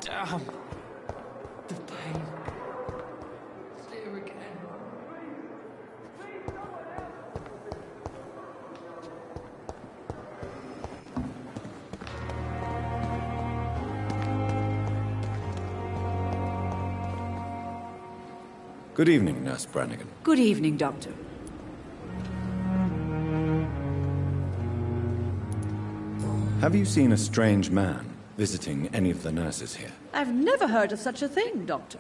Damn. The pain. It's here again. Good evening, Nurse Brannigan. Good evening, Doctor. Have you seen a strange man visiting any of the nurses here? I've never heard of such a thing, Doctor.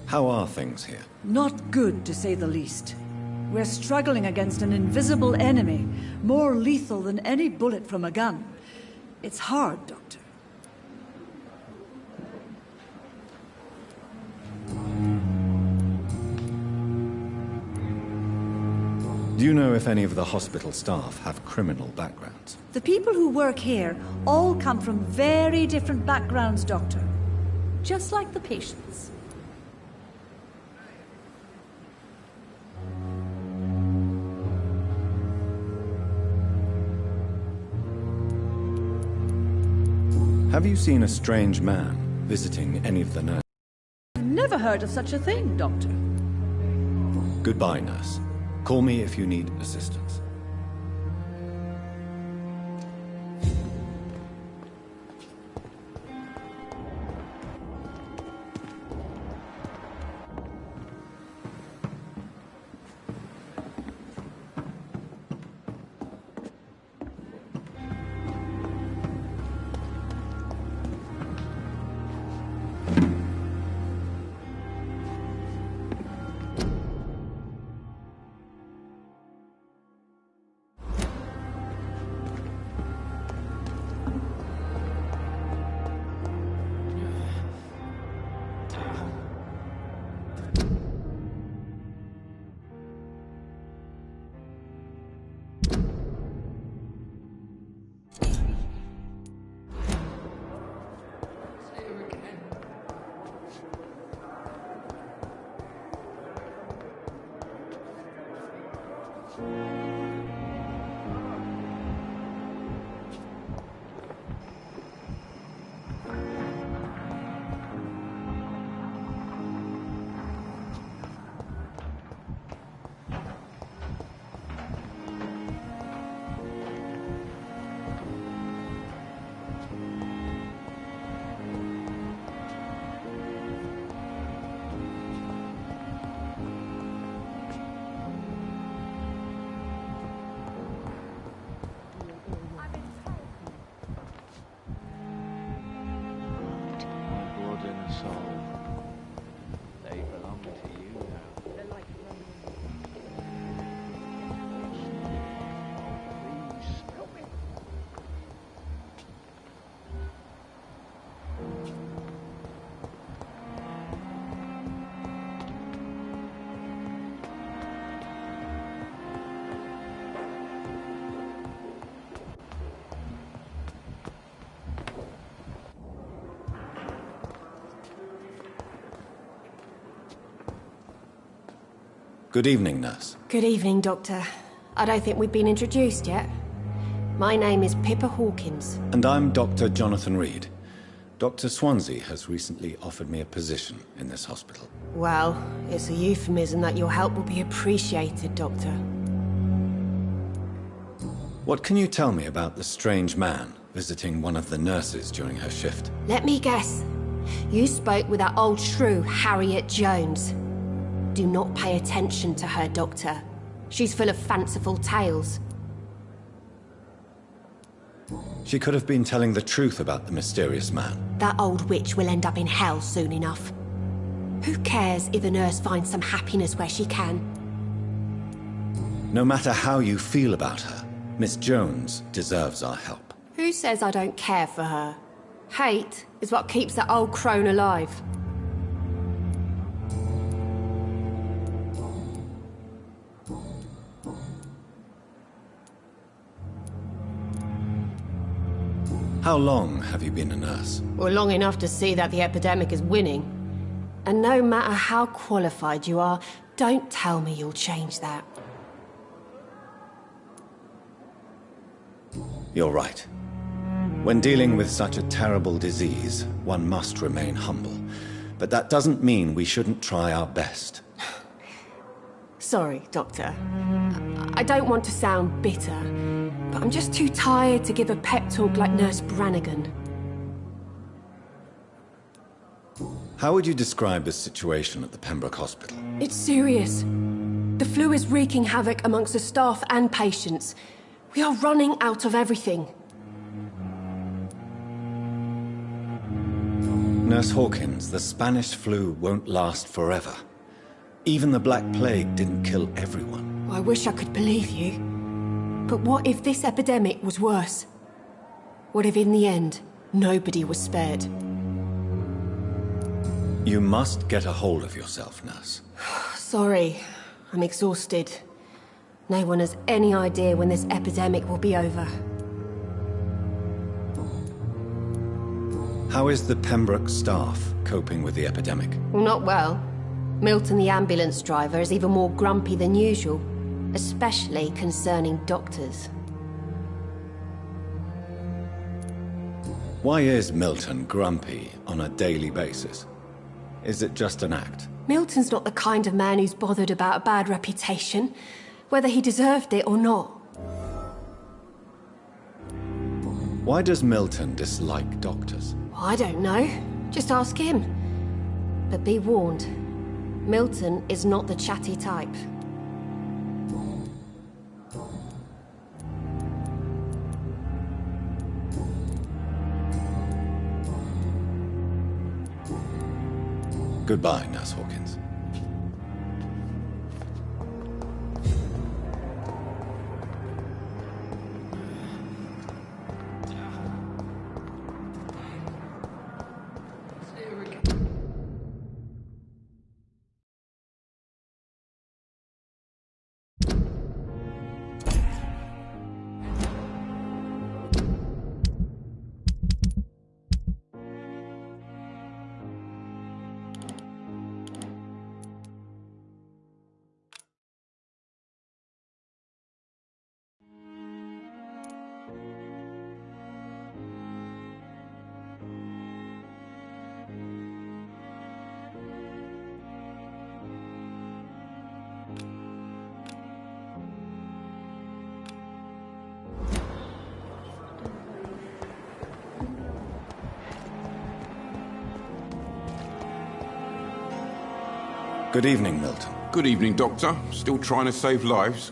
How are things here? Not good, to say the least. We're struggling against an invisible enemy, more lethal than any bullet from a gun. It's hard, Doctor. Do you know if any of the hospital staff have criminal backgrounds? The people who work here all come from very different backgrounds, Doctor. Just like the patients. Have you seen a strange man visiting any of the nurses? I've never heard of such a thing, Doctor. Goodbye, nurse. Call me if you need assistance. Good evening, nurse. Good evening, Doctor. I don't think we've been introduced yet. My name is Pippa Hawkins. And I'm Dr. Jonathan Reed. Dr. Swansea has recently offered me a position in this hospital. Well, it's a euphemism that your help will be appreciated, Doctor. What can you tell me about the strange man visiting one of the nurses during her shift? Let me guess. You spoke with that old shrew, Harriet Jones. Do not pay attention to her, Doctor. She's full of fanciful tales. She could have been telling the truth about the mysterious man. That old witch will end up in hell soon enough. Who cares if the nurse finds some happiness where she can? No matter how you feel about her, Miss Jones deserves our help. Who says I don't care for her? Hate is what keeps that old crone alive. How long have you been a nurse? Well, long enough to see that the epidemic is winning. And no matter how qualified you are, don't tell me you'll change that. You're right. When dealing with such a terrible disease, one must remain humble. But that doesn't mean we shouldn't try our best. Sorry, Doctor. I don't want to sound bitter, but I'm just too tired to give a pep talk like Nurse Brannigan. How would you describe the situation at the Pembroke Hospital? It's serious. The flu is wreaking havoc amongst the staff and patients. We are running out of everything. Nurse Hawkins, the Spanish flu won't last forever. Even the Black Plague didn't kill everyone. I wish I could believe you. But what if this epidemic was worse? What if in the end, nobody was spared? You must get a hold of yourself, nurse. Sorry, I'm exhausted. No one has any idea when this epidemic will be over. How is the Pembroke staff coping with the epidemic? Well, not well. Milton, the ambulance driver, is even more grumpy than usual, especially concerning doctors. Why is Milton grumpy on a daily basis? Is it just an act? Milton's not the kind of man who's bothered about a bad reputation, whether he deserved it or not. Why does Milton dislike doctors? I don't know. Just ask him. But be warned, Milton is not the chatty type. Goodbye, Nurse Hawkins. Good evening, Milton. Good evening, Doctor. Still trying to save lives?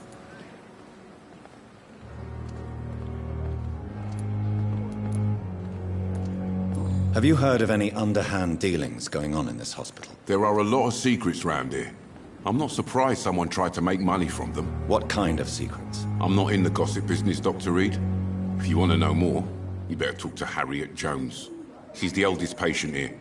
Have you heard of any underhand dealings going on in this hospital? There are a lot of secrets round here. I'm not surprised someone tried to make money from them. What kind of secrets? I'm not in the gossip business, Dr. Reed. If you want to know more, you better talk to Harriet Jones. She's the eldest patient here.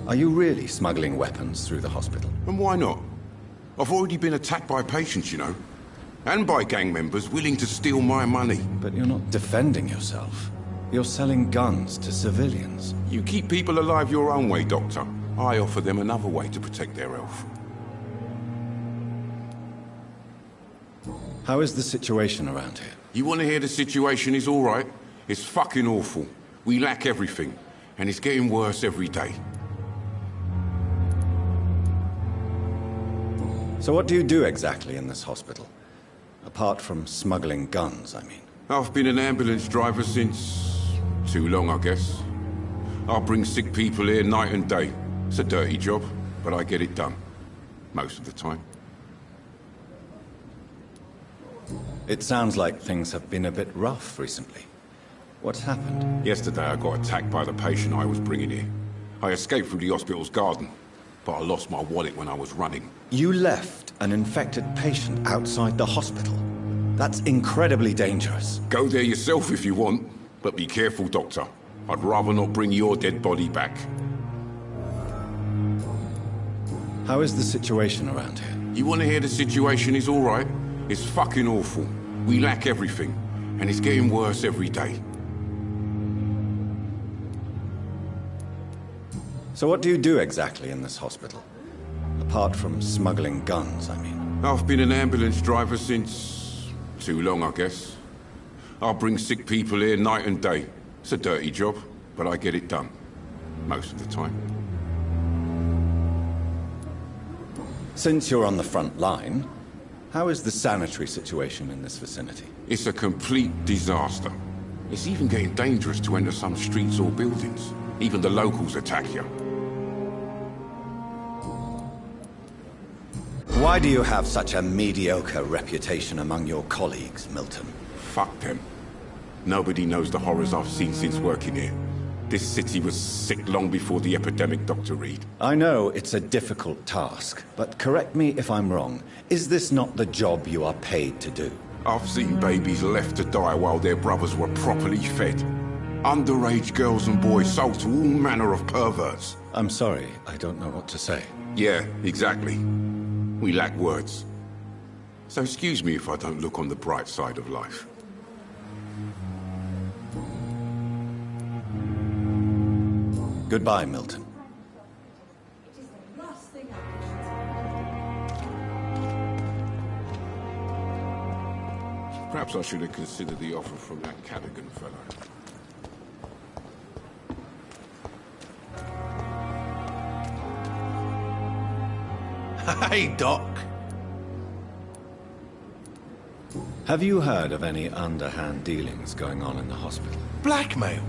Are you really smuggling weapons through the hospital? And why not? I've already been attacked by patients, you know. And by gang members willing to steal my money. But you're not defending yourself. You're selling guns to civilians. You keep people alive your own way, Doctor. I offer them another way to protect their health. How is the situation around here? You want to hear the situation is all right? It's fucking awful. We lack everything. And it's getting worse every day. So what do you do exactly in this hospital? Apart from smuggling guns, I mean. I've been an ambulance driver since... too long, I guess. I bring sick people here night and day. It's a dirty job, but I get it done. Most of the time. It sounds like things have been a bit rough recently. What's happened? Yesterday I got attacked by the patient I was bringing here. I escaped through the hospital's garden, but I lost my wallet when I was running. You left an infected patient outside the hospital? That's incredibly dangerous. Go there yourself if you want, but be careful, Doctor. I'd rather not bring your dead body back. How is the situation around here? You want to hear the situation is all right? It's fucking awful. We lack everything, and it's getting worse every day. So what do you do exactly in this hospital? Apart from smuggling guns, I mean. I've been an ambulance driver since... too long, I guess. I'll bring sick people here night and day. It's a dirty job, but I get it done. Most of the time. Since you're on the front line, how is the sanitary situation in this vicinity? It's a complete disaster. It's even getting dangerous to enter some streets or buildings. Even the locals attack you. Why do you have such a mediocre reputation among your colleagues, Milton? Fuck them. Nobody knows the horrors I've seen since working here. This city was sick long before the epidemic, Dr. Reed. I know it's a difficult task, but correct me if I'm wrong. Is this not the job you are paid to do? I've seen babies left to die while their brothers were properly fed. Underage girls and boys sold to all manner of perverts. I'm sorry, I don't know what to say. Yeah, exactly. We lack words. So excuse me if I don't look on the bright side of life. Goodbye, Milton. Perhaps I should have considered the offer from that Cadigan fellow. Hey, Doc. Have you heard of any underhand dealings going on in the hospital? Blackmail?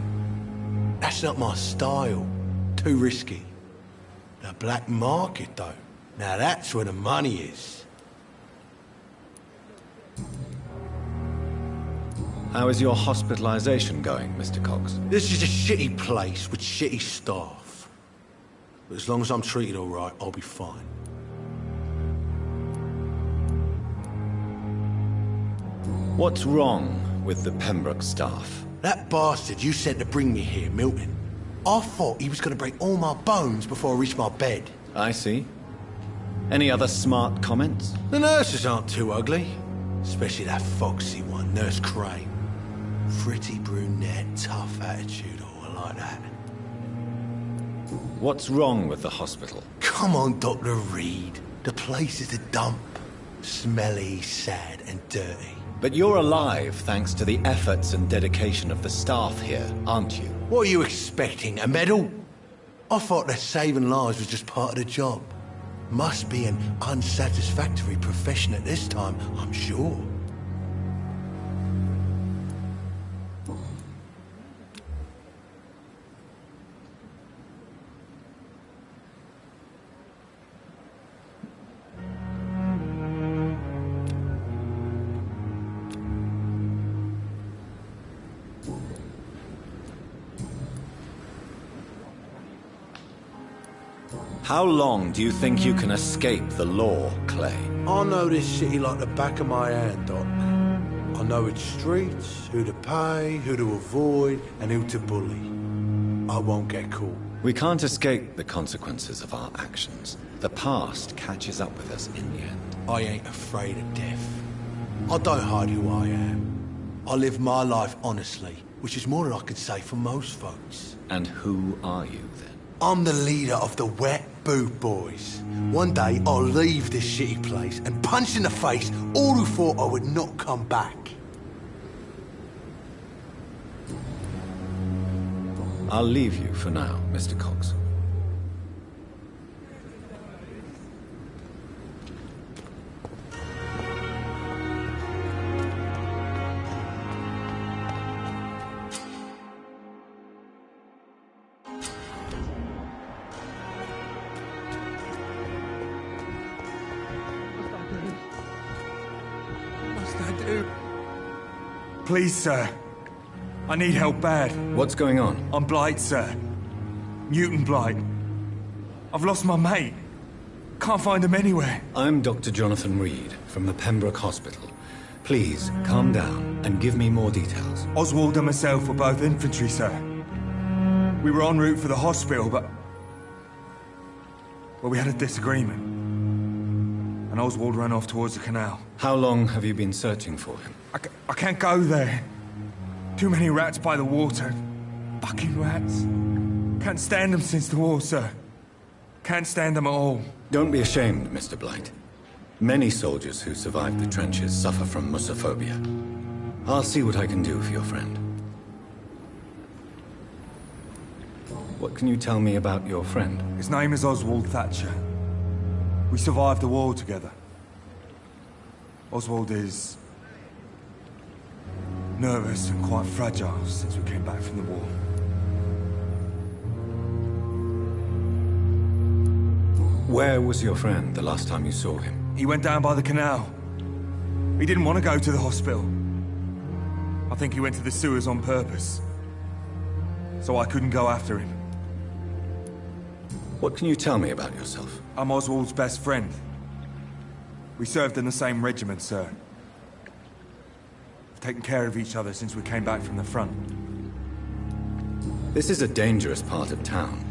That's not my style. Too risky. The black market, though. Now that's where the money is. How is your hospitalization going, Mr. Cox? This is a shitty place with shitty staff. But as long as I'm treated all right, I'll be fine. What's wrong with the Pembroke staff? That bastard you sent to bring me here, Milton. I thought he was going to break all my bones before I reached my bed. I see. Any other smart comments? The nurses aren't too ugly. Especially that foxy one, Nurse Crane. Pretty brunette, tough attitude, all like that. What's wrong with the hospital? Come on, Dr. Reed. The place is a dump. Smelly, sad, and dirty. But you're alive thanks to the efforts and dedication of the staff here, aren't you? What are you expecting, a medal? I thought that saving lives was just part of the job. Must be an unsatisfactory profession at this time, I'm sure. How long do you think you can escape the law, Clay? I know this city like the back of my hand, Doc. I know its streets, who to pay, who to avoid, and who to bully. I won't get caught. We can't escape the consequences of our actions. The past catches up with us in the end. I ain't afraid of death. I don't hide who I am. I live my life honestly, which is more than I could say for most folks. And who are you, then? I'm the leader of the Wet Boot Boys. One day, I'll leave this shitty place and punch in the face all who thought I would not come back. I'll leave you for now, Mr. Cox. Please, sir. I need help bad. What's going on? I'm Blight, sir. Mutant Blight. I've lost my mate. Can't find him anywhere. I'm Dr. Jonathan Reed from the Pembroke Hospital. Please, calm down and give me more details. Oswald and myself were both infantry, sir. We were en route for the hospital, but Well, we had a disagreement. And Oswald ran off towards the canal. How long have you been searching for him? I can't go there. Too many rats by the water. Fucking rats. Can't stand them since the war, sir. Can't stand them at all. Don't be ashamed, Mr. Blight. Many soldiers who survived the trenches suffer from musophobia. I'll see what I can do for your friend. What can you tell me about your friend? His name is Oswald Thatcher. We survived the war together. Oswald is nervous and quite fragile since we came back from the war. Where was your friend the last time you saw him? He went down by the canal. He didn't want to go to the hospital. I think he went to the sewers on purpose. So I couldn't go after him. What can you tell me about yourself? I'm Oswald's best friend. We served in the same regiment, sir. We've taken care of each other since we came back from the front. This is a dangerous part of town.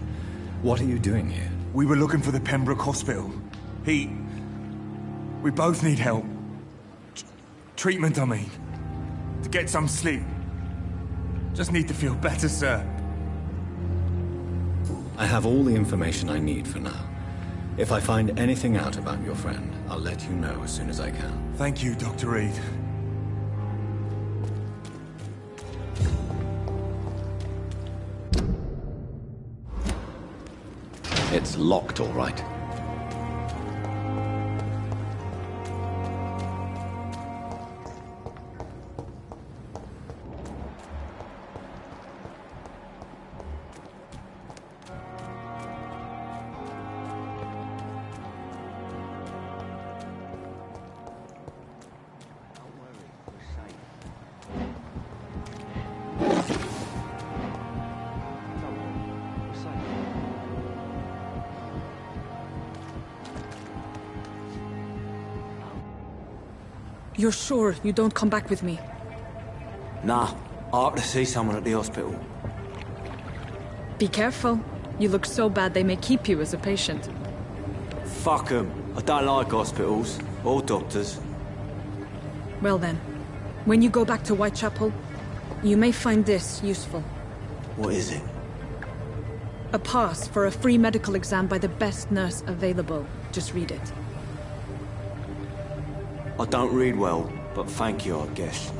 What are you doing here? We were looking for the Pembroke Hospital. We both need help. Treatment, I mean. To get some sleep. Just need to feel better, sir. I have all the information I need for now. If I find anything out about your friend, I'll let you know as soon as I can. Thank you, Dr. Reed. It's locked, all right. You're sure you don't come back with me? Nah, I have to see someone at the hospital. Be careful. You look so bad they may keep you as a patient. Fuck 'em. I don't like hospitals, or doctors. Well then, when you go back to Whitechapel, you may find this useful. What is it? A pass for a free medical exam by the best nurse available. Just read it. I don't read well, but thank you, I guess.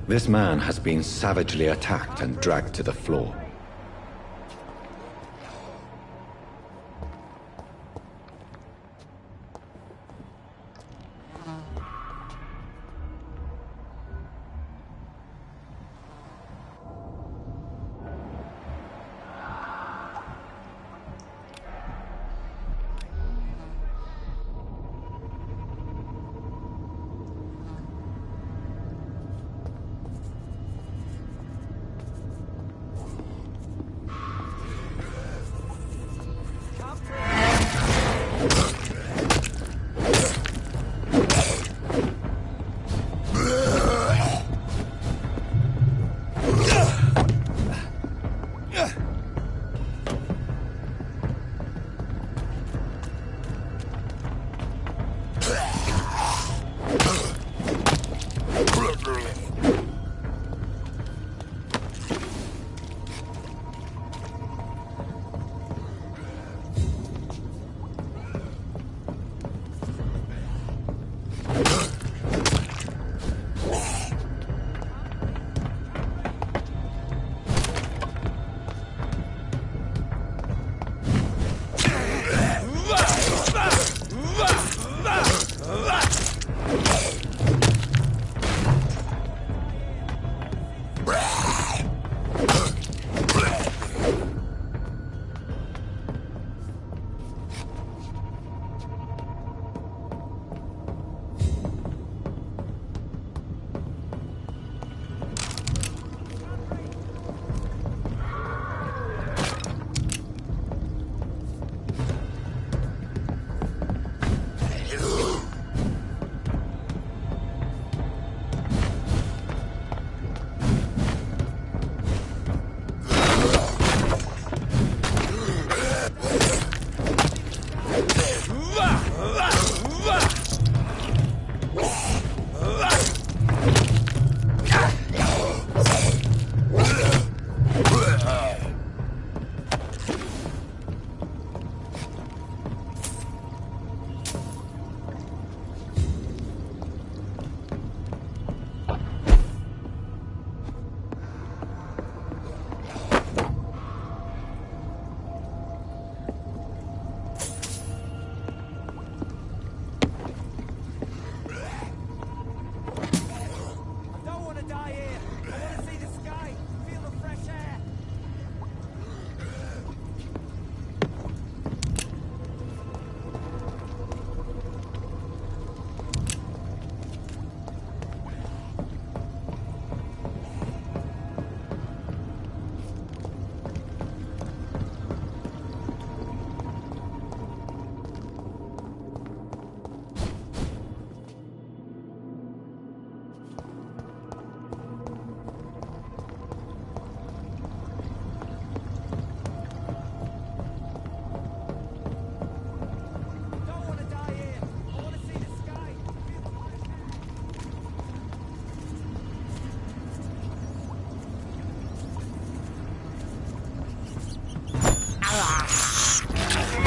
This man has been savagely attacked and dragged to the floor.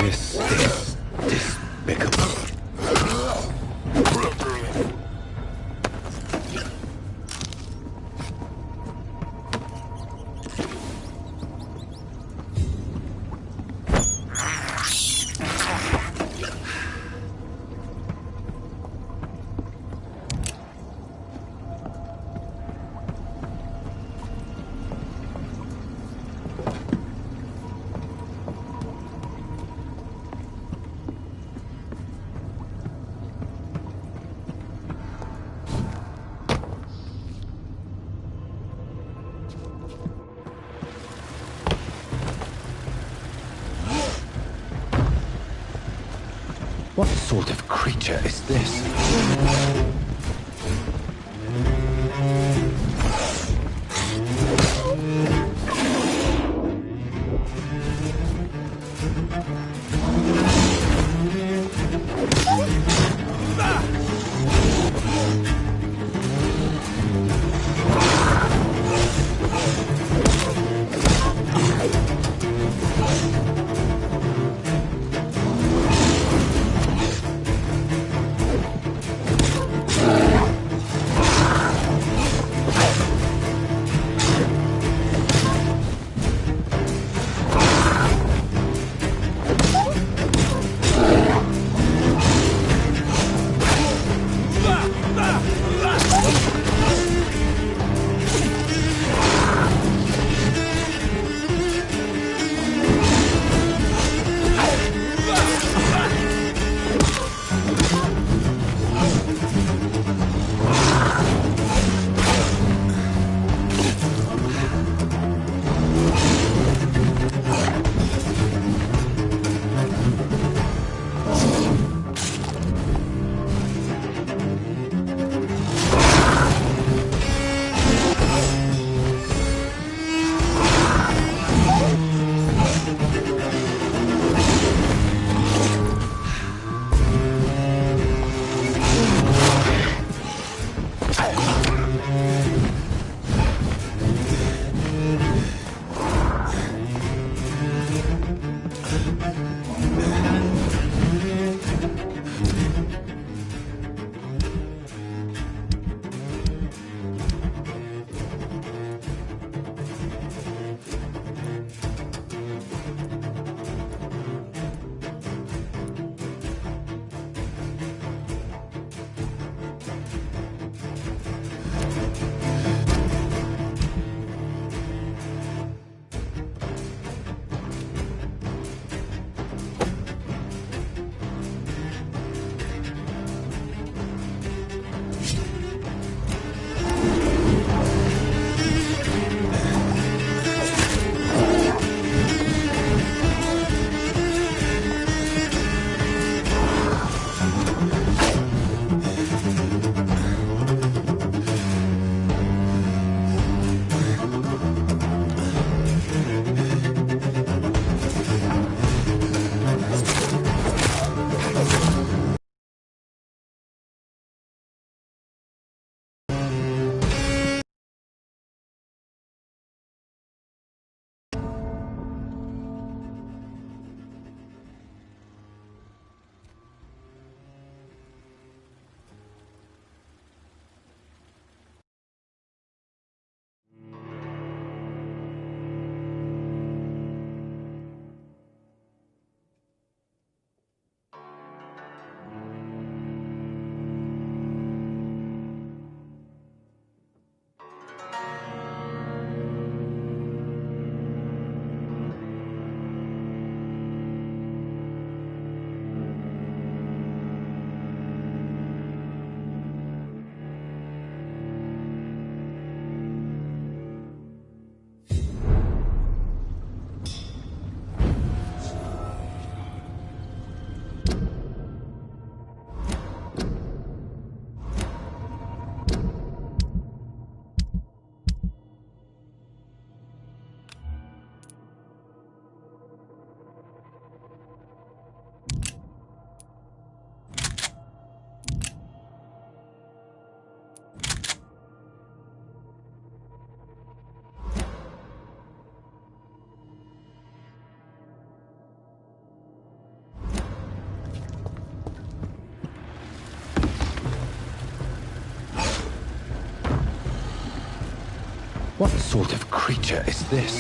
This is despicable. What sort of creature is this? What sort of creature is this?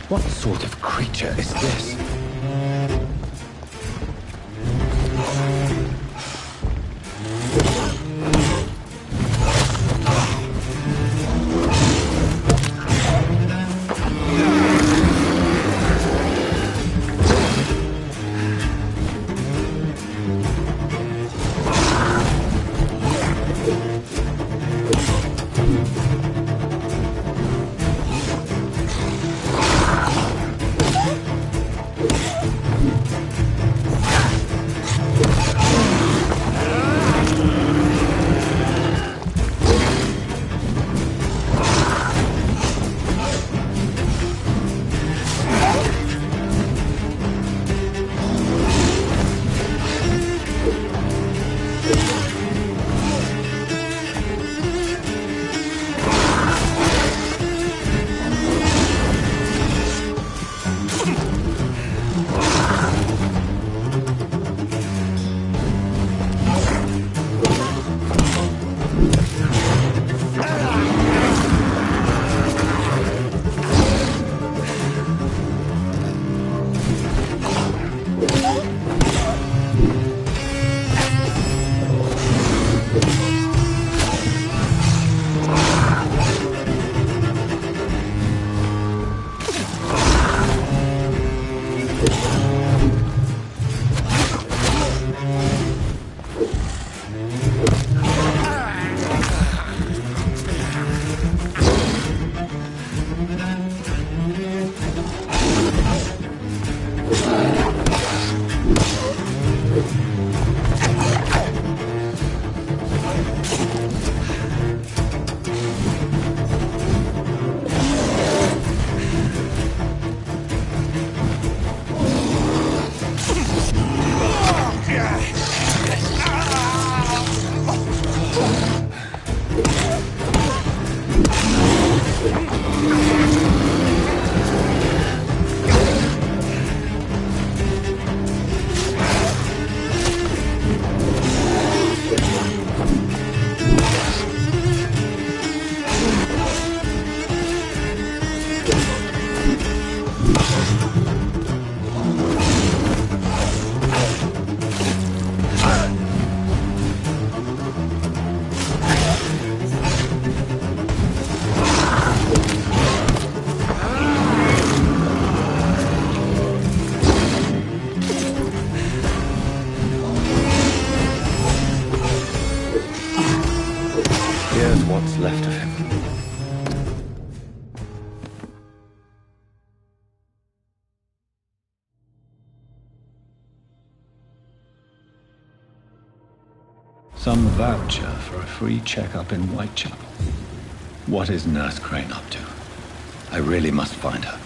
What sort of creature is this? Here's what's left of him. Some voucher for a free checkup in Whitechapel. What is Nurse Crane up to? I really must find her.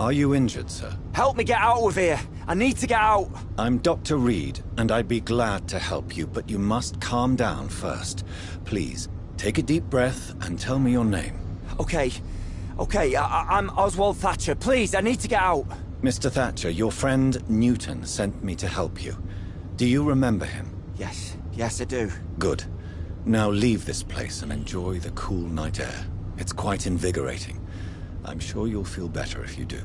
Are you injured, sir? Help me get out of here! I need to get out! I'm Dr. Reed, and I'd be glad to help you, but you must calm down first. Please, take a deep breath and tell me your name. Okay, I'm Oswald Thatcher. Please, I need to get out! Mr. Thatcher, your friend Newton sent me to help you. Do you remember him? Yes, I do. Good. Now leave this place and enjoy the cool night air. It's quite invigorating. I'm sure you'll feel better if you do.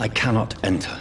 I cannot enter.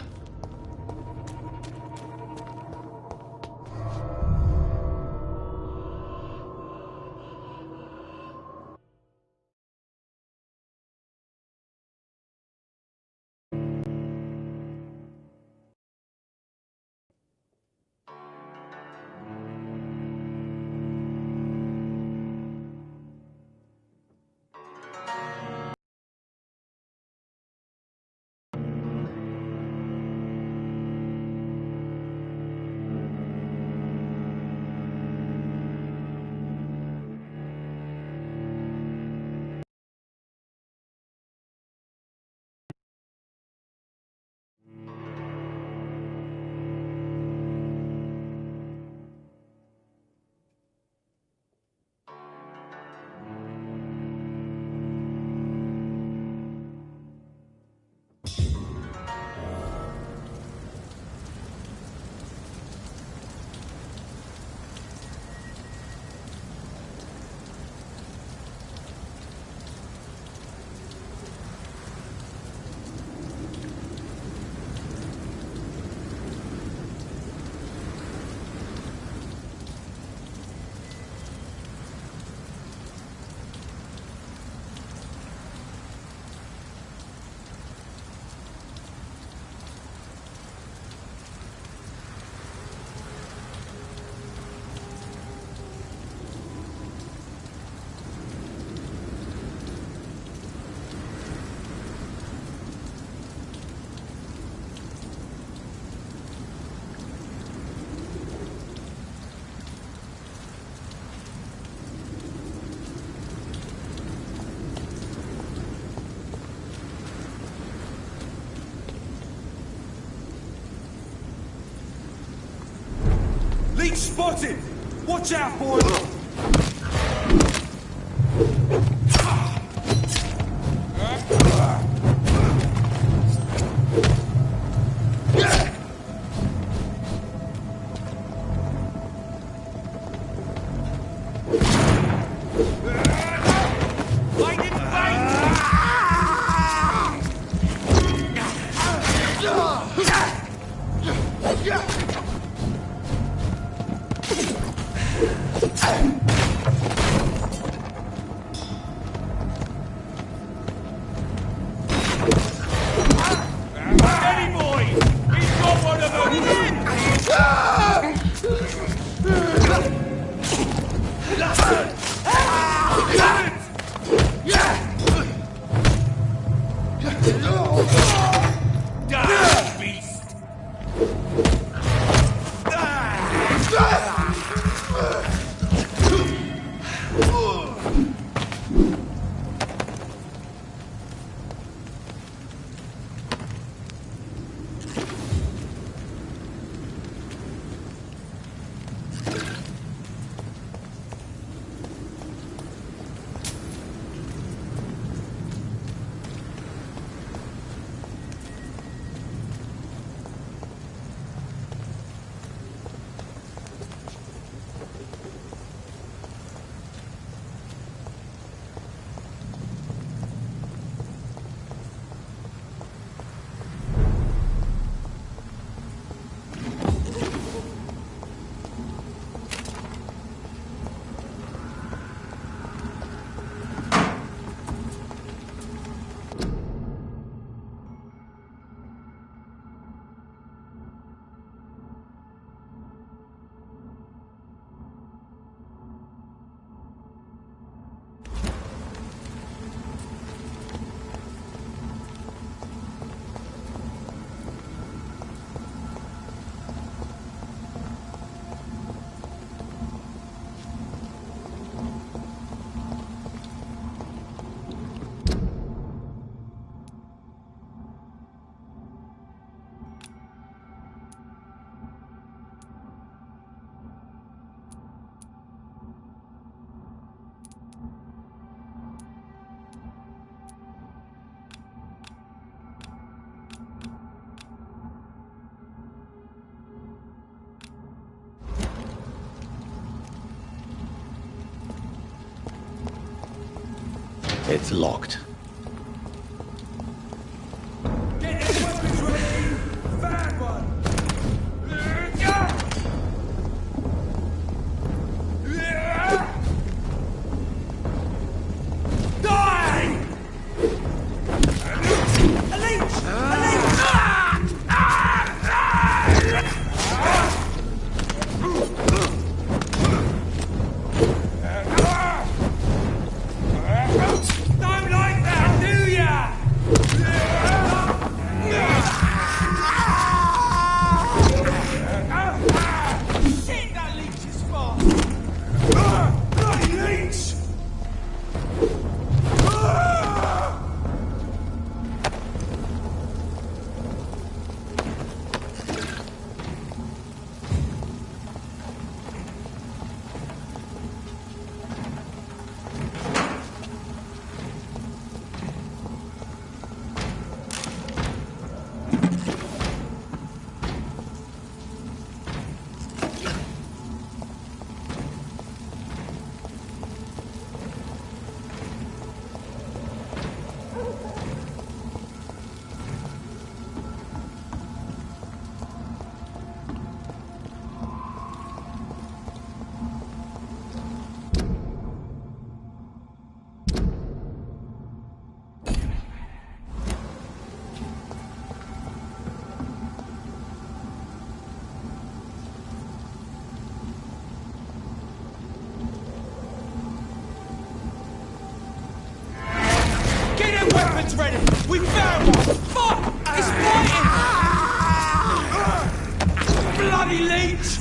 Spotted! Watch out, boys! It's locked. Get your weapons ready! Bad one! Die! A leech! A leech! Don't like that, do ya? Shit, that leech is fast! Bloody leech! Get your weapons ready! We found one! Fuck! It's fighting! Bloody leech!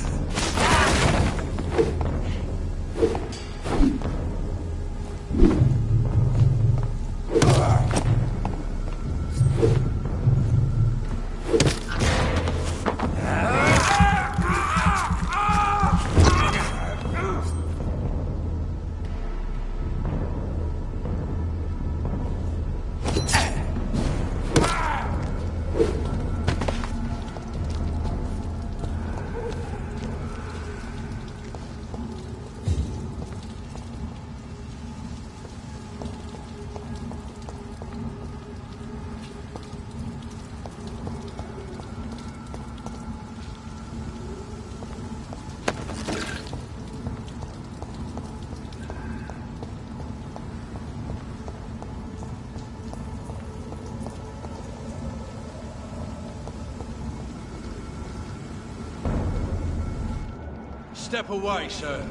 step away, sir.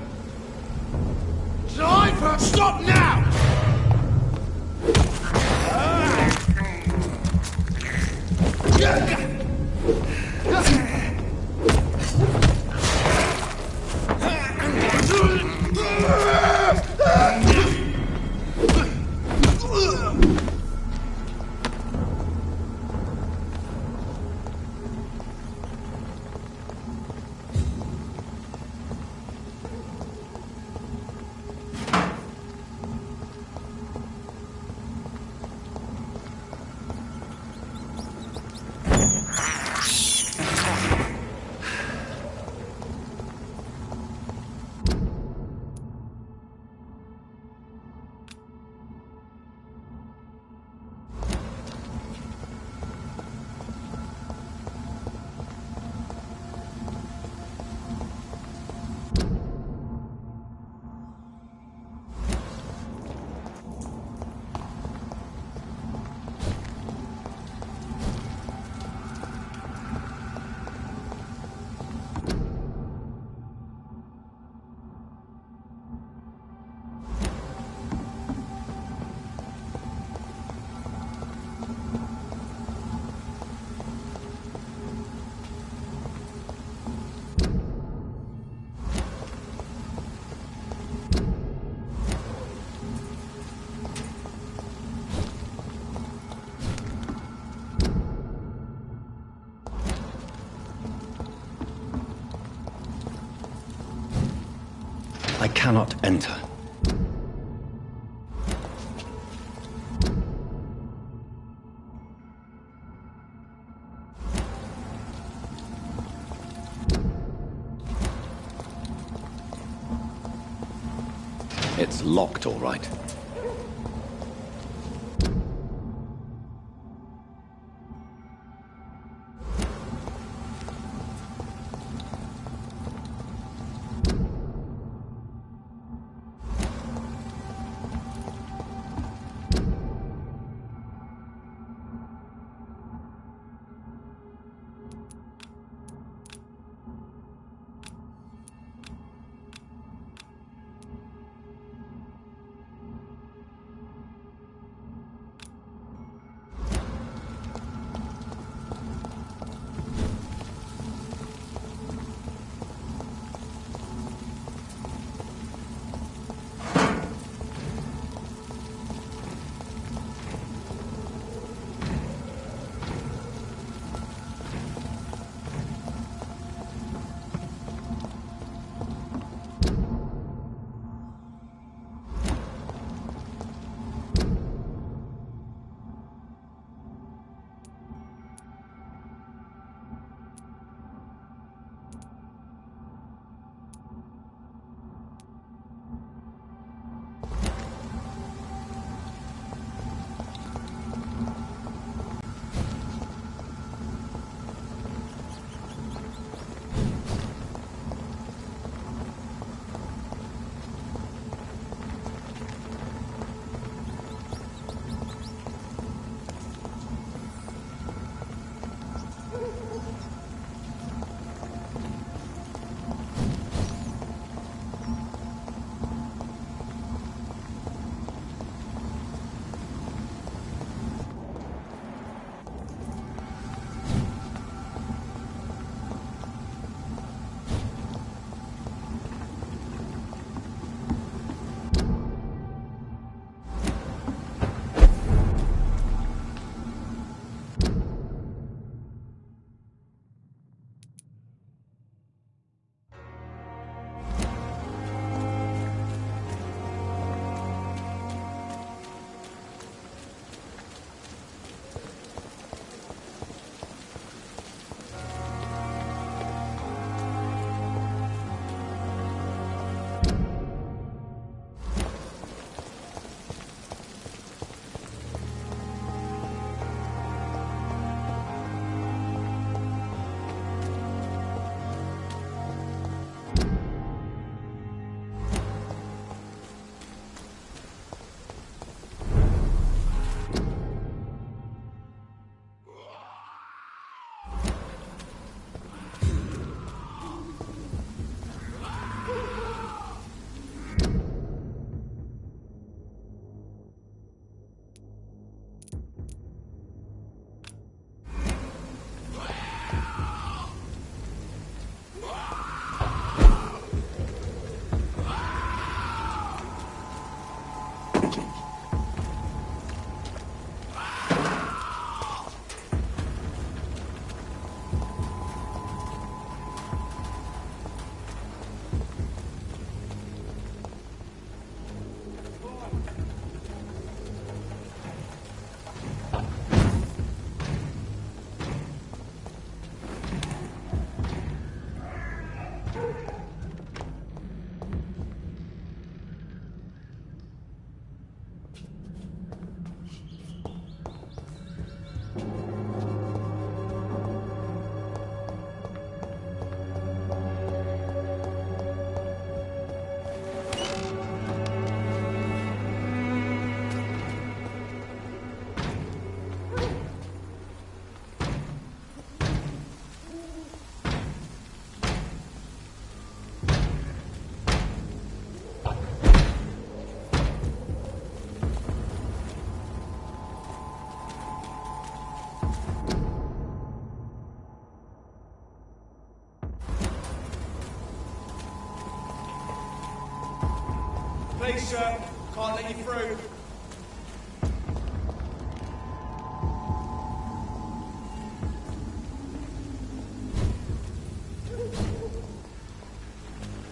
Driver, stop now! I cannot enter. It's locked, all right. Please, sir. Can't let you through.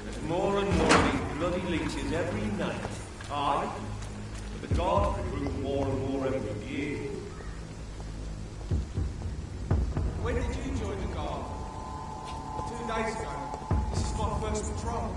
There's more and more of these bloody leeches every night. Aye, but the guard recruit more and more every year. When did you join the guard? 2 days ago. This is my first patrol.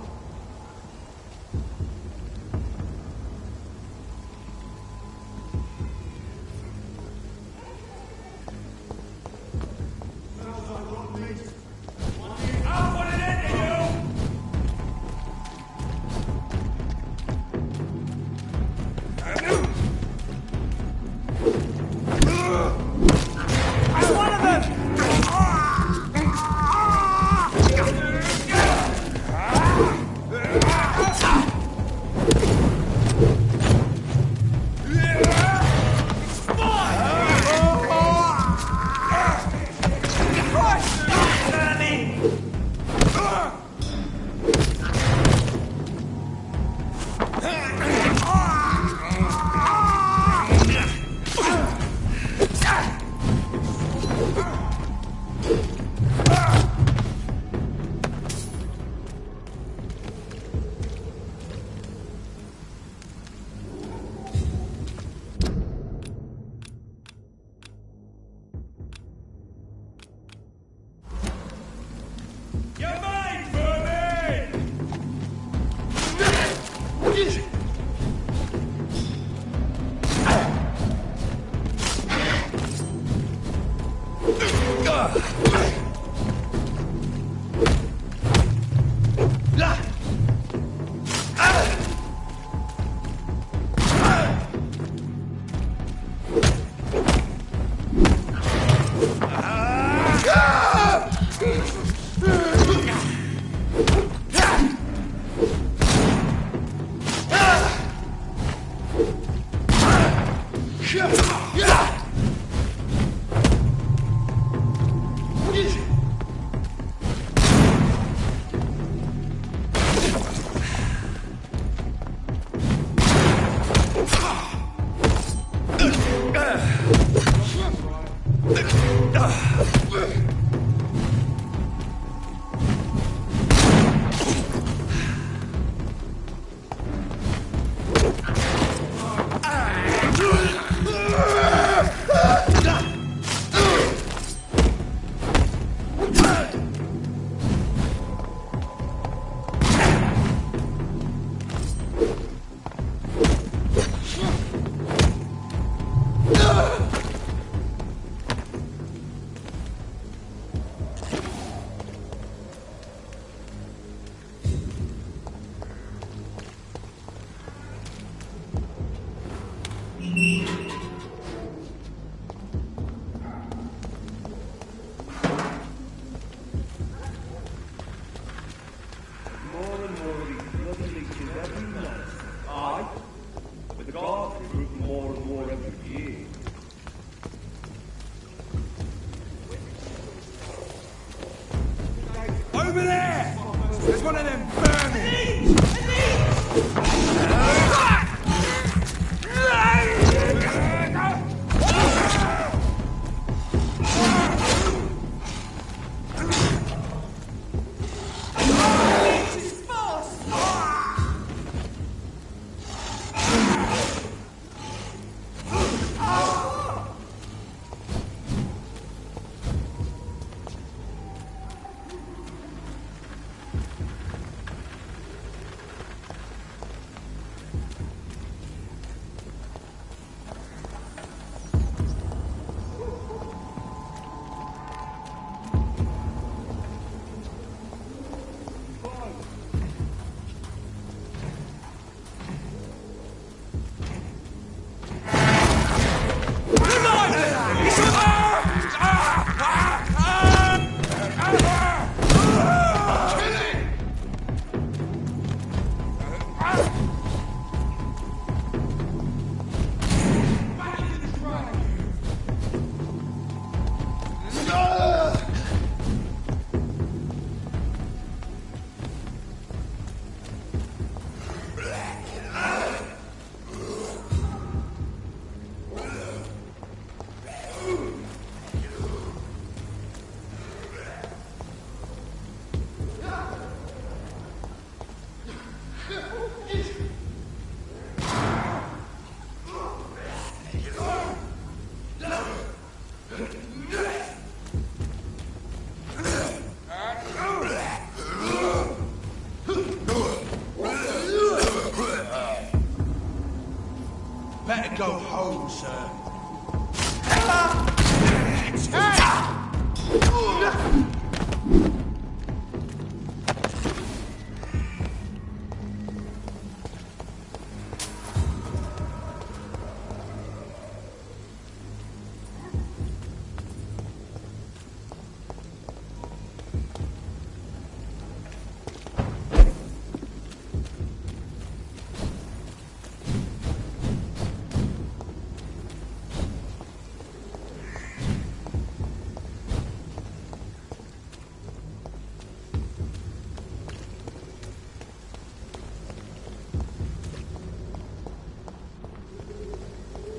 Better go home, sir.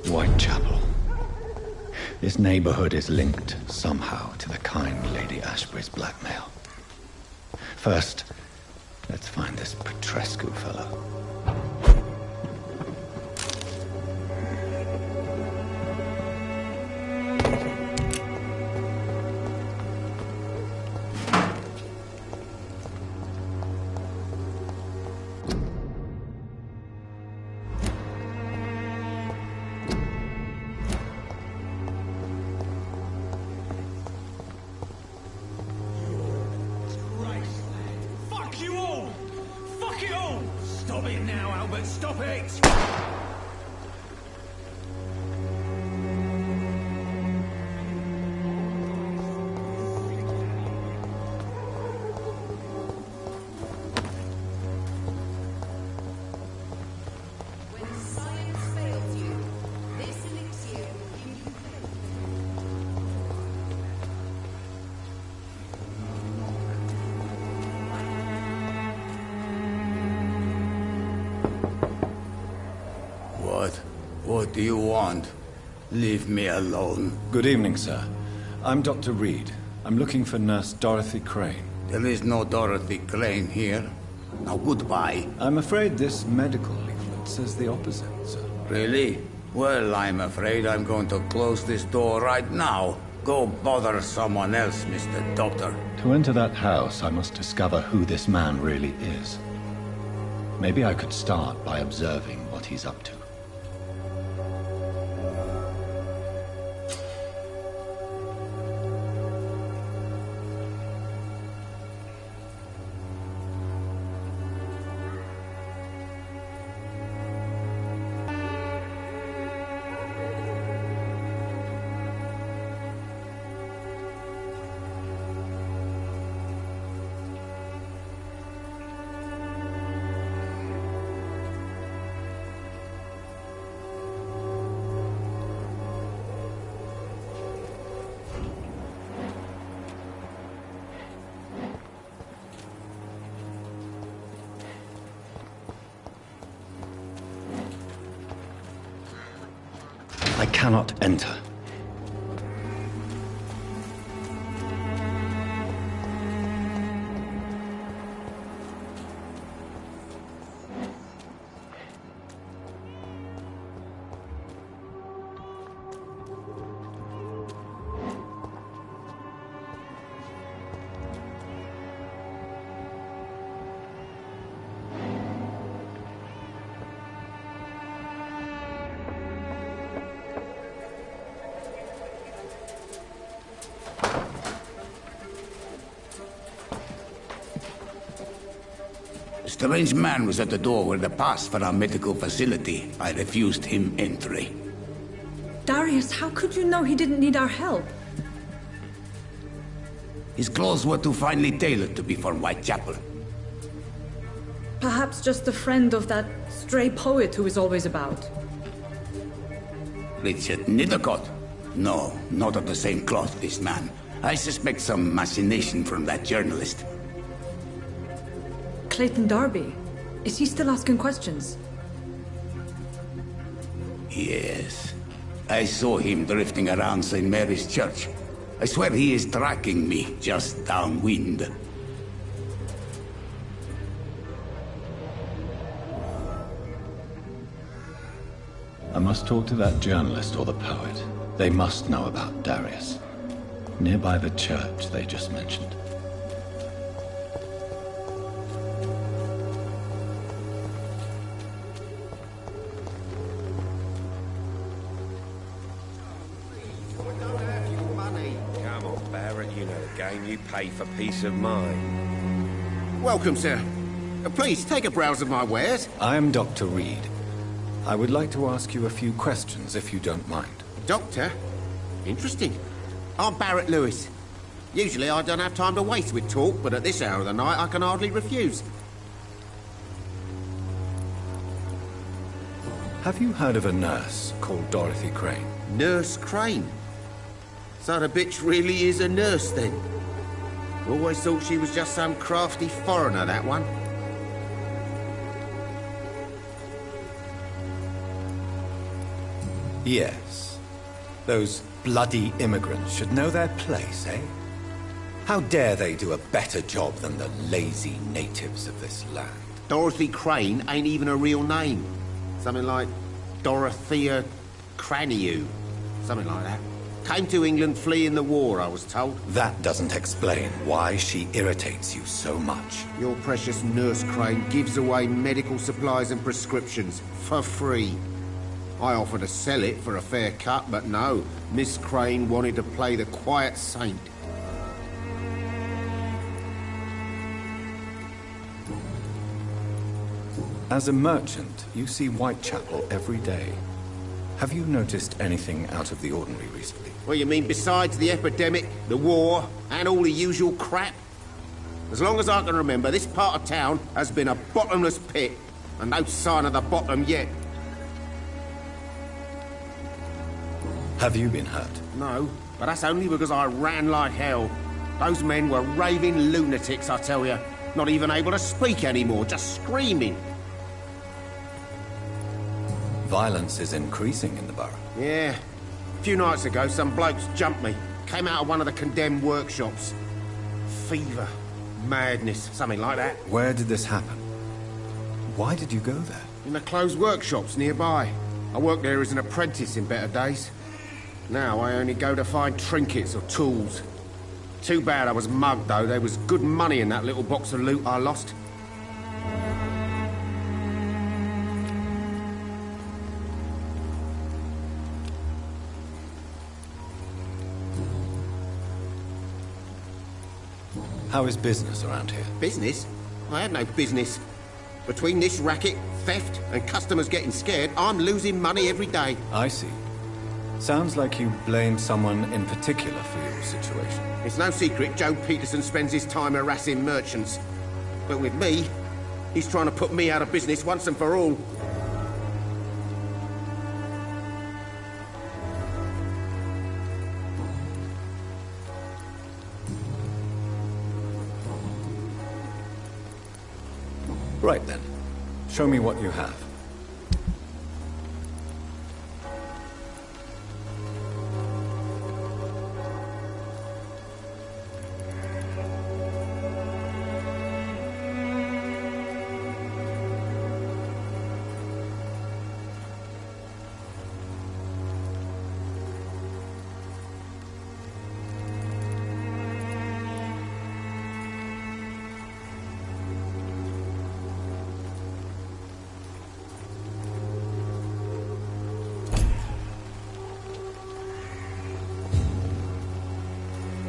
Whitechapel. This neighborhood is linked somehow to the kind Lady Ashbury's blackmail. First, let's find this Petrescu fellow. What do you want? Leave me alone. Good evening, sir. I'm Dr. Reed. I'm looking for Nurse Dorothy Crane. There is no Dorothy Crane here. Now, goodbye. I'm afraid this medical leaflet says the opposite, sir. Really? Well, I'm afraid I'm going to close this door right now. Go bother someone else, Mr. Doctor. To enter that house, I must discover who this man really is. Maybe I could start by observing what he's up to. I cannot enter. A strange man was at the door with a pass for our medical facility. I refused him entry. Darius, how could you know he didn't need our help? His clothes were too finely tailored to be for Whitechapel. Perhaps just a friend of that stray poet who is always about. Richard Nithercott? No, not of the same cloth, this man. I suspect some machination from that journalist. Clayton Darby. Is he still asking questions? Yes. I saw him drifting around St. Mary's Church. I swear he is tracking me just downwind. I must talk to that journalist or the poet. They must know about Darius. Nearby the church they just mentioned. game you pay for peace of mind. Welcome, sir. Please, take a browse of my wares. I am Dr. Reed. I would like to ask you a few questions, if you don't mind. Doctor? Interesting. I'm Barrett Lewis. Usually I don't have time to waste with talk, but at this hour of the night I can hardly refuse. Have you heard of a nurse called Dorothy Crane? Nurse Crane? So the bitch really is a nurse, then? Always thought she was just some crafty foreigner, that one. Yes. Those bloody immigrants should know their place, eh? How dare they do a better job than the lazy natives of this land? Dorothy Crane ain't even a real name. Something like Dorothea Craniu. Something like that. Came to England fleeing the war, I was told. That doesn't explain why she irritates you so much. Your precious Nurse Crane gives away medical supplies and prescriptions for free. I offered to sell it for a fair cut, but no. Miss Crane wanted to play the quiet saint. As a merchant, you see Whitechapel every day. Have you noticed anything out of the ordinary recently? Well, you mean besides the epidemic, the war, and all the usual crap? As long as I can remember, this part of town has been a bottomless pit, and no sign of the bottom yet. Have you been hurt? No, but that's only because I ran like hell. Those men were raving lunatics, I tell you. Not even able to speak anymore, just screaming. Violence is increasing in the borough. Yeah. A few nights ago, some blokes jumped me. Came out of one of the condemned workshops. Fever, madness, something like that. Where did this happen? Why did you go there? In the closed workshops nearby. I worked there as an apprentice in better days. Now I only go to find trinkets or tools. Too bad I was mugged, though. There was good money in that little box of loot I lost. How is business around here? Business? I have no business. Between this racket, theft, and customers getting scared, I'm losing money every day. I see. Sounds like you blame someone in particular for your situation. It's no secret Joe Peterson spends his time harassing merchants. But with me, he's trying to put me out of business once and for all. Right then. Show me what you have.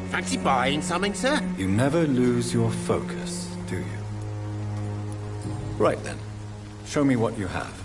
Fancy buying something, sir? You never lose your focus, do you? Right then. Show me what you have.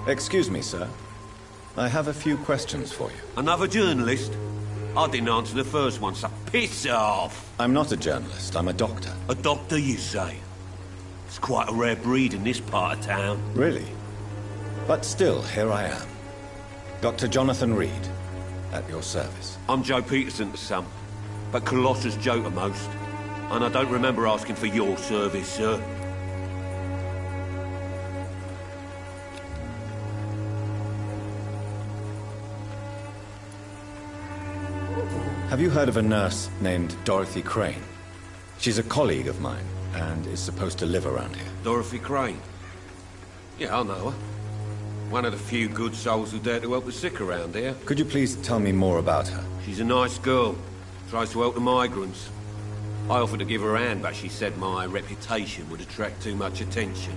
Excuse me, sir. I have a few questions for you. Another journalist? I didn't answer the first one, so piss off! I'm not a journalist, I'm a doctor. A doctor, you say? It's quite a rare breed in this part of town. Really? But still, here I am. Dr. Jonathan Reed, at your service. I'm Joe Peterson to some, but Colossus Joe to most. And I don't remember asking for your service, sir. Have you heard of a nurse named Dorothy Crane? She's a colleague of mine, and is supposed to live around here. Dorothy Crane? Yeah, I know her. One of the few good souls who dare to help the sick around here. Could you please tell me more about her? She's a nice girl. Tries to help the migrants. I offered to give her a hand, but she said my reputation would attract too much attention.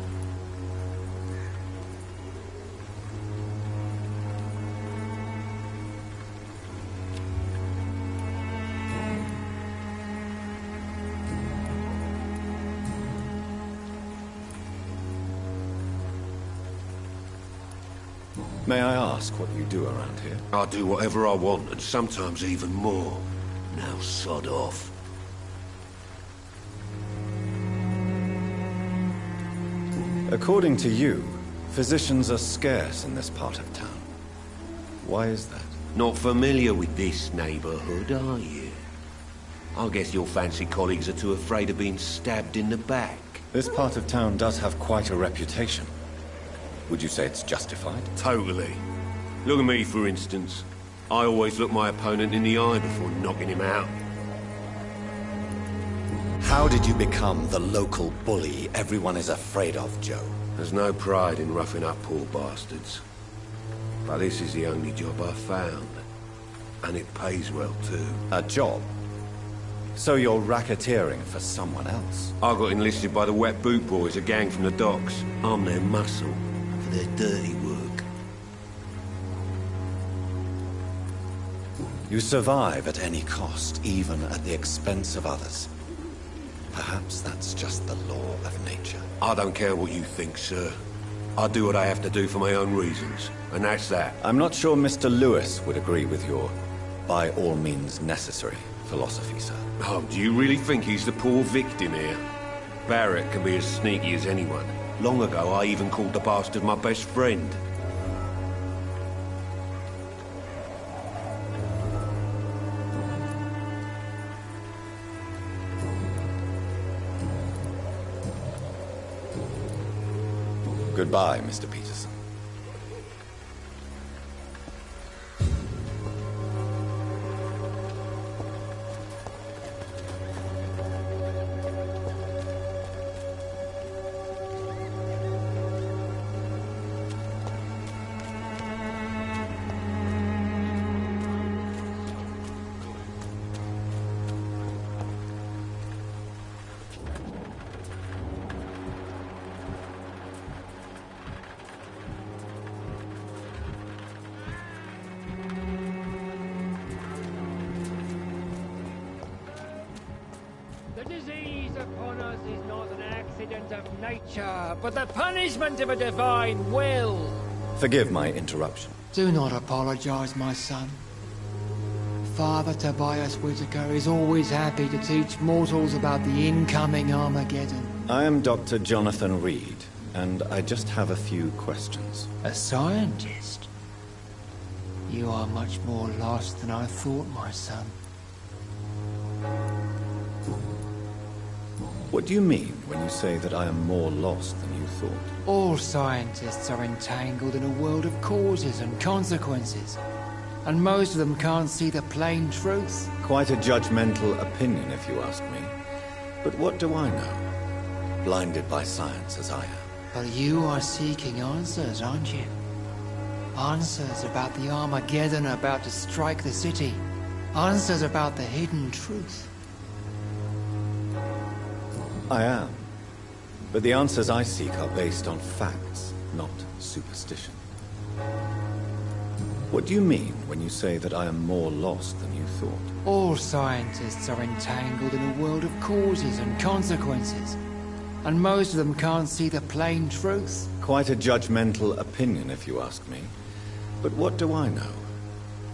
May I ask what you do around here? I do whatever I want, and sometimes even more. Now sod off. According to you, physicians are scarce in this part of town. Why is that? Not familiar with this neighborhood, are you? I guess your fancy colleagues are too afraid of being stabbed in the back. This part of town does have quite a reputation. Would you say it's justified? Totally. Look at me, for instance. I always look my opponent in the eye before knocking him out. How did you become the local bully everyone is afraid of, Joe? There's no pride in roughing up poor bastards. But this is the only job I've found. And it pays well, too. A job? So you're racketeering for someone else? I got enlisted by the Wet Boot Boys, a gang from the docks. I'm their muscle for their dirty work. You survive at any cost, even at the expense of others. Perhaps that's just the law of nature. I don't care what you think, sir. I do what I have to do for my own reasons, and that's that. I'm not sure Mr. Lewis would agree with your by all means necessary philosophy, sir. Oh, do you really think he's the poor victim here? Barrett can be as sneaky as anyone. Long ago, I even called the bastard my best friend. Goodbye, Mr. Peterson. Of nature, but the punishment of a divine will. Forgive my interruption. Do not apologize, my son. Father Tobias Whitaker is always happy to teach mortals about the incoming Armageddon. I am Dr. Jonathan Reed, and I just have a few questions. A scientist? You are much more lost than I thought, my son. What do you mean when you say that I am more lost than you thought? All scientists are entangled in a world of causes and consequences, and most of them can't see the plain truth. Quite a judgmental opinion, if you ask me. But what do I know? Blinded by science as I am. But you are seeking answers, aren't you? Answers about the Armageddon about to strike the city. Answers about the hidden truth. I am. But the answers I seek are based on facts, not superstition. What do you mean when you say that I am more lost than you thought? All scientists are entangled in a world of causes and consequences, and most of them can't see the plain truth. Quite a judgmental opinion, if you ask me. But what do I know?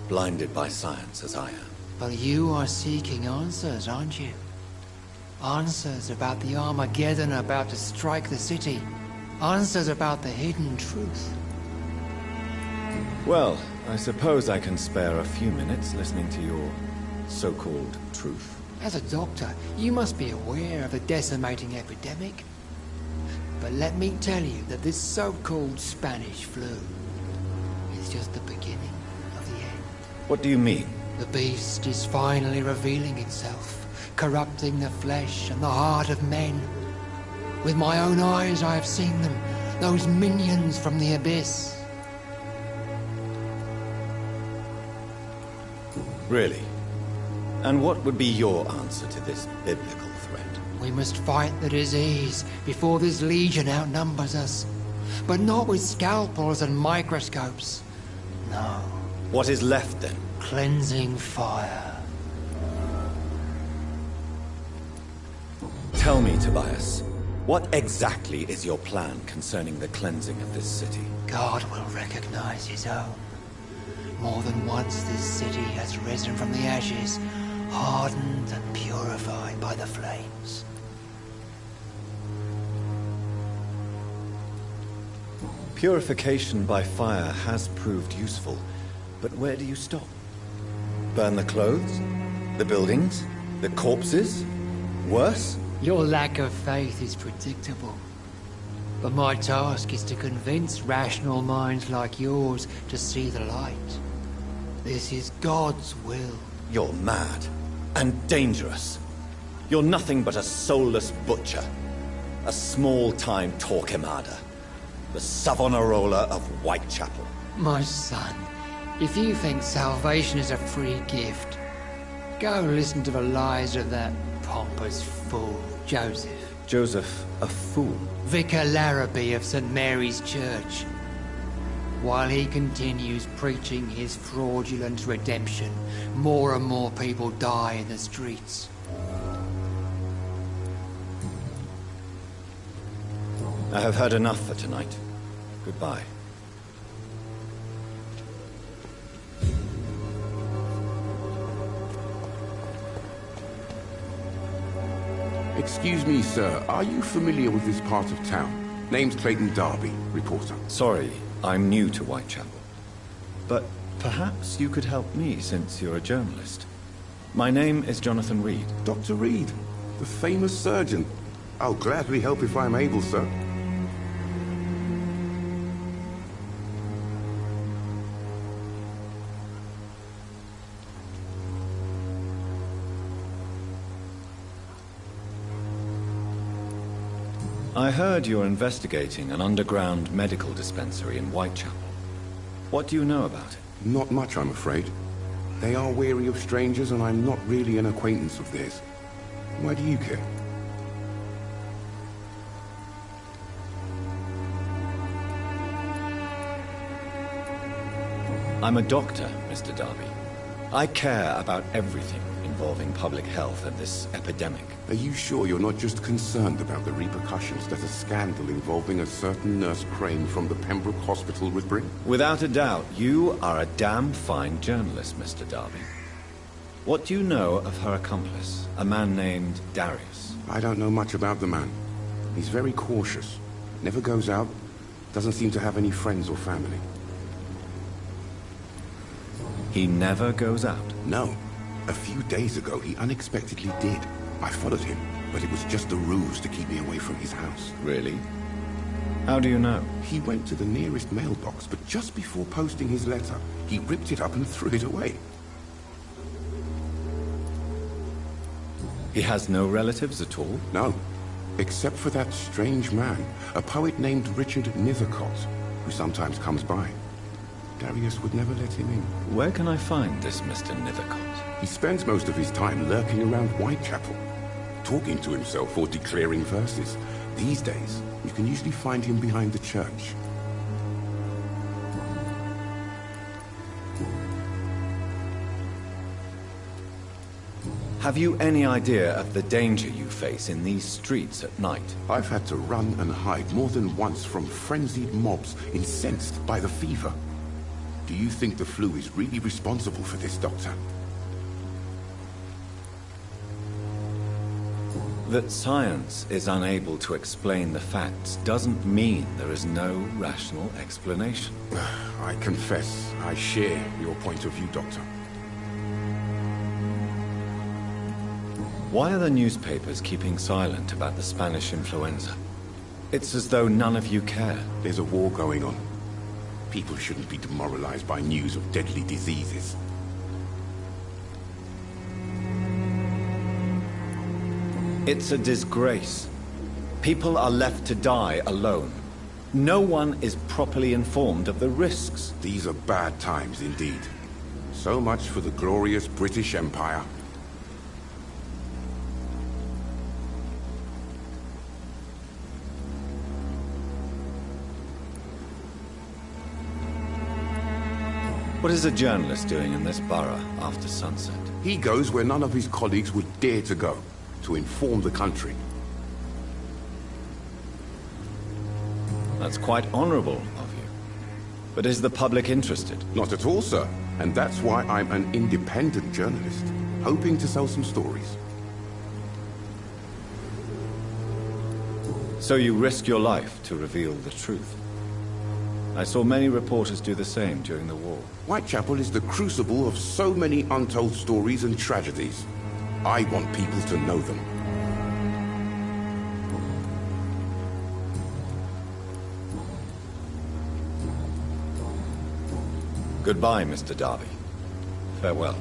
Blinded by science as I am. But you are seeking answers, aren't you? Answers about the Armageddon about to strike the city. Answers about the hidden truth. Well, I suppose I can spare a few minutes listening to your so-called truth. As a doctor, you must be aware of the decimating epidemic. But let me tell you that this so-called Spanish flu is just the beginning of the end. What do you mean? The beast is finally revealing itself, corrupting the flesh and the heart of men. With my own eyes I have seen them, those minions from the abyss. Really? And what would be your answer to this biblical threat? We must fight the disease before this legion outnumbers us. But not with scalpels and microscopes. No. What is left then? Cleansing fire. Tell me, Tobias, what exactly is your plan concerning the cleansing of this city? God will recognize his own. More than once this city has risen from the ashes, hardened and purified by the flames. Purification by fire has proved useful, but where do you stop? Burn the clothes? The buildings? The corpses? Worse? Your lack of faith is predictable. But my task is to convince rational minds like yours to see the light. This is God's will. You're mad. And dangerous. You're nothing but a soulless butcher. A small-time Torquemada. The Savonarola of Whitechapel. My son, if you think salvation is a free gift, go listen to the lies of that pompous fool, Joseph. Joseph, a fool? Vicar Larrabee of St. Mary's Church. While he continues preaching his fraudulent redemption, more and more people die in the streets. I have heard enough for tonight. Goodbye. Excuse me, sir. Are you familiar with this part of town? Name's Clayton Darby, reporter. Sorry, I'm new to Whitechapel. But perhaps you could help me since you're a journalist. My name is Jonathan Reed. Dr. Reed, the famous surgeon. I'll gladly help if I'm able, sir. I heard you're investigating an underground medical dispensary in Whitechapel. What do you know about it? Not much, I'm afraid. They are wary of strangers, and I'm not really an acquaintance of theirs. Why do you care? I'm a doctor, Mr. Darby. I care about everything involving public health and this epidemic. Are you sure you're not just concerned about the repercussions that a scandal involving a certain Nurse Crane from the Pembroke Hospital would bring? Without a doubt, you are a damn fine journalist, Mr. Darby. What do you know of her accomplice, a man named Darius? I don't know much about the man. He's very cautious. Never goes out. Doesn't seem to have any friends or family. He never goes out? No. A few days ago, he unexpectedly did. I followed him, but it was just a ruse to keep me away from his house. Really? How do you know? He went to the nearest mailbox, but just before posting his letter, he ripped it up and threw it away. He has no relatives at all? No. Except for that strange man, a poet named Richard Nithercott, who sometimes comes by. Darius would never let him in. Where can I find this Mr. Nithercott? He spends most of his time lurking around Whitechapel, talking to himself or declaring verses. These days, you can usually find him behind the church. Have you any idea of the danger you face in these streets at night? I've had to run and hide more than once from frenzied mobs incensed by the fever. Do you think the flu is really responsible for this, Doctor? That science is unable to explain the facts doesn't mean there is no rational explanation. I confess, I share your point of view, Doctor. Why are the newspapers keeping silent about the Spanish influenza? It's as though none of you care. There's a war going on. People shouldn't be demoralized by news of deadly diseases. It's a disgrace. People are left to die alone. No one is properly informed of the risks. These are bad times indeed. So much for the glorious British Empire. What is a journalist doing in this borough after sunset? He goes where none of his colleagues would dare to go, to inform the country. That's quite honorable of you. But is the public interested? Not at all, sir. And that's why I'm an independent journalist, hoping to sell some stories. So you risk your life to reveal the truth. I saw many reporters do the same during the war. Whitechapel is the crucible of so many untold stories and tragedies. I want people to know them. Goodbye, Mr. Darby. Farewell.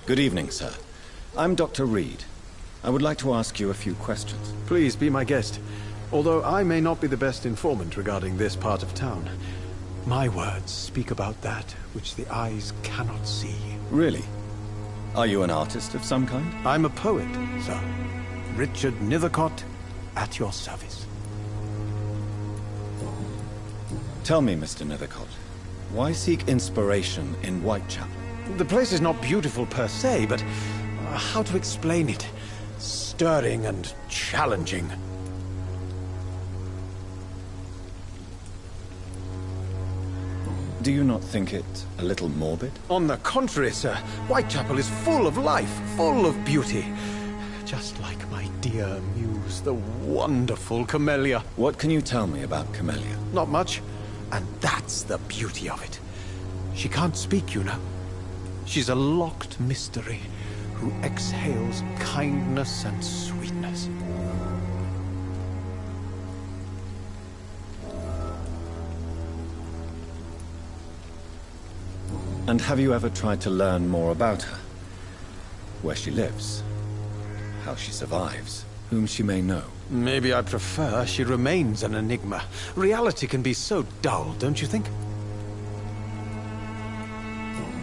Good evening, sir. I'm Dr. Reed. I would like to ask you a few questions. Please be my guest. Although I may not be the best informant regarding this part of town, my words speak about that which the eyes cannot see. Really? Are you an artist of some kind? I'm a poet, sir. Richard Nethercott, at your service. Tell me, Mr. Nethercott, why seek inspiration in Whitechapel? The place is not beautiful per se, but how to explain it? Stirring and challenging. Do you not think it a little morbid? On the contrary, sir. Whitechapel is full of life, full of beauty. Just like my dear muse, the wonderful Camellia. What can you tell me about Camellia? Not much, and that's the beauty of it. She can't speak, you know. She's a locked mystery who exhales kindness and sweetness. And have you ever tried to learn more about her? Where she lives? How she survives? Whom she may know? Maybe I prefer she remains an enigma. Reality can be so dull, don't you think?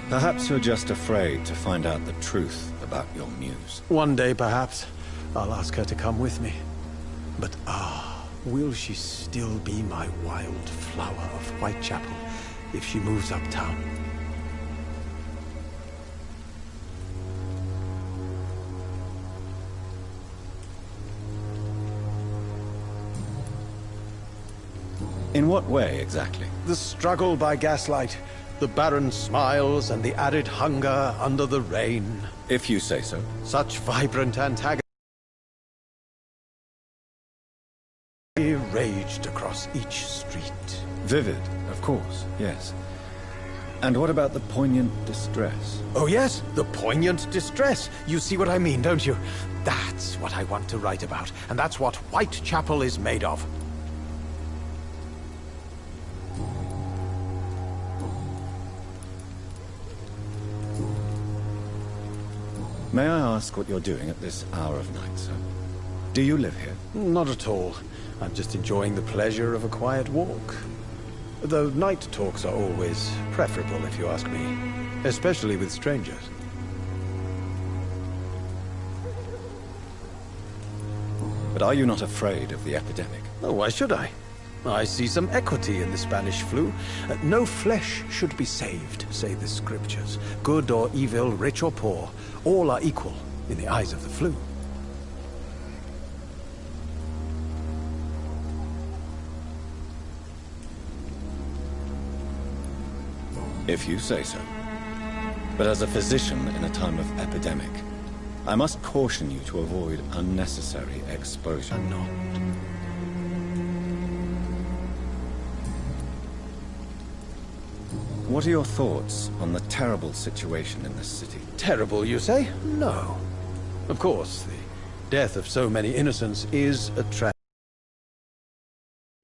Perhaps you're just afraid to find out the truth about your muse. One day, perhaps, I'll ask her to come with me. But will she still be my wild flower of Whitechapel if she moves uptown? In what way, exactly? The struggle by gaslight, the barren smiles and the arid hunger under the rain. If you say so. Such vibrant antagonists raged across each street. Vivid, of course, yes. And what about the poignant distress? Oh yes, the poignant distress. You see what I mean, don't you? That's what I want to write about, and that's what Whitechapel is made of. May I ask what you're doing at this hour of night, sir? Do you live here? Not at all. I'm just enjoying the pleasure of a quiet walk. Though night talks are always preferable, if you ask me. Especially with strangers. But are you not afraid of the epidemic? Oh, why should I? I see some equity in the Spanish flu. No flesh should be saved, say the scriptures. Good or evil, rich or poor, all are equal in the eyes of the flu. If you say so. But as a physician in a time of epidemic, I must caution you to avoid unnecessary exposure. Not. What are your thoughts on the terrible situation in this city? Terrible, you say? No. Of course, the death of so many innocents is a tragedy.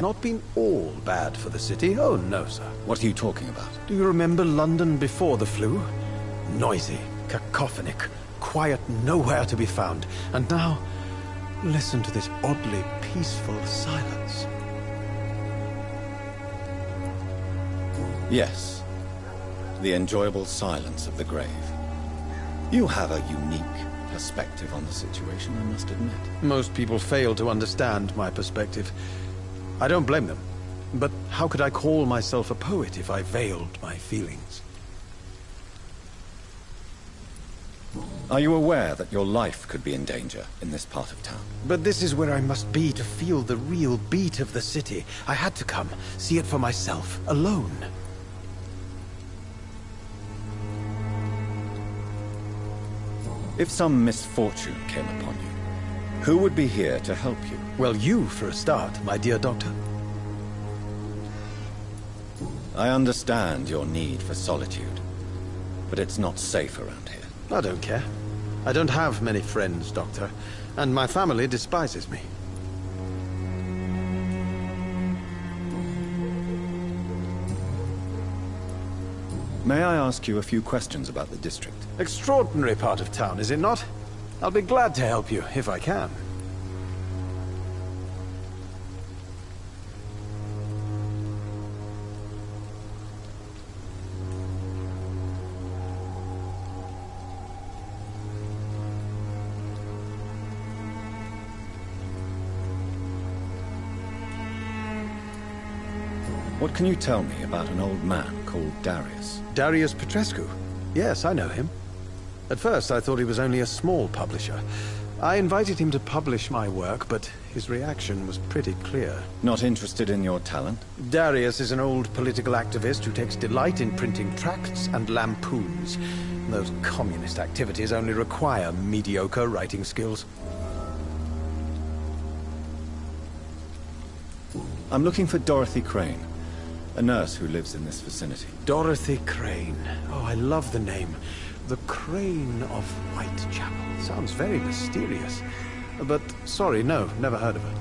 Not been all bad for the city. Oh, no, sir. What are you talking about? Do you remember London before the flu? Noisy, cacophonic, quiet nowhere to be found. And now, listen to this oddly peaceful silence. Yes. The enjoyable silence of the grave. You have a unique perspective on the situation, I must admit. Most people fail to understand my perspective. I don't blame them. But how could I call myself a poet if I veiled my feelings? Are you aware that your life could be in danger in this part of town? But this is where I must be to feel the real beat of the city. I had to come, see it for myself, alone. If some misfortune came upon you, who would be here to help you? Well, you, for a start, my dear doctor. I understand your need for solitude, but it's not safe around here. I don't care. I don't have many friends, Doctor, and my family despises me. May I ask you a few questions about the district? Extraordinary part of town, is it not? I'll be glad to help you, if I can. What can you tell me about an old man called Darius? Darius Petrescu? Yes, I know him. At first, I thought he was only a small publisher. I invited him to publish my work, but his reaction was pretty clear. Not interested in your talent? Darius is an old political activist who takes delight in printing tracts and lampoons. Those communist activities only require mediocre writing skills. I'm looking for Dorothy Crane, a nurse who lives in this vicinity. Dorothy Crane. Oh, I love the name. The Crane of Whitechapel. Sounds very mysterious. But, sorry, no, never heard of her.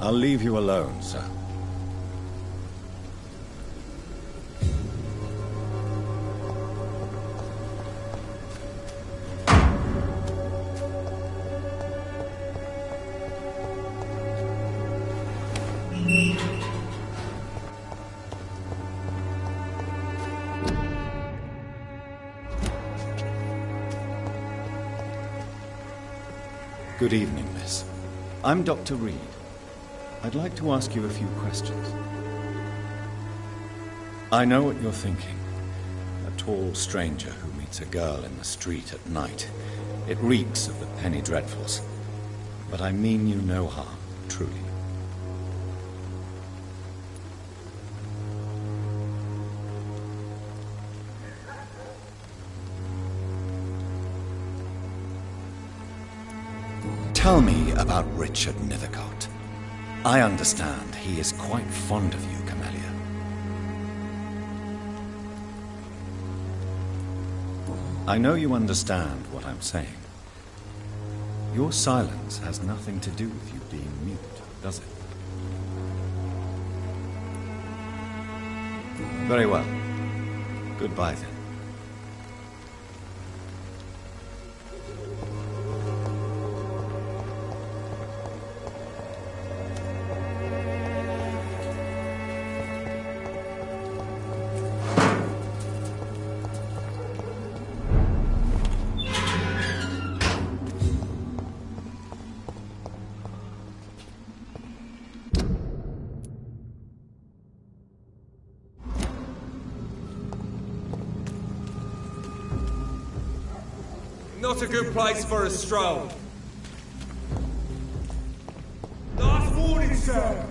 I'll leave you alone, sir. Good evening, miss. I'm Dr. Reed. I'd like to ask you a few questions. I know what you're thinking. A tall stranger who meets a girl in the street at night. It reeks of the penny dreadfuls. But I mean you no harm, truly. Tell me about Richard Nethercott. I understand he is quite fond of you, Camellia. I know you understand what I'm saying. Your silence has nothing to do with you being mute, does it? Very well. Goodbye then. Not a good place for a stroll. Last warning, sir!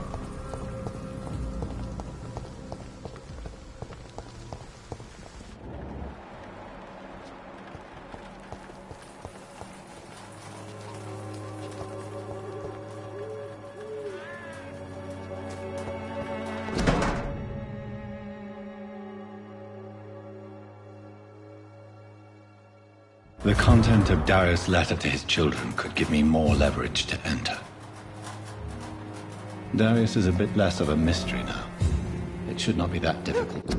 The content of Darius' letter to his children could give me more leverage to enter. Darius is a bit less of a mystery now. It should not be that difficult.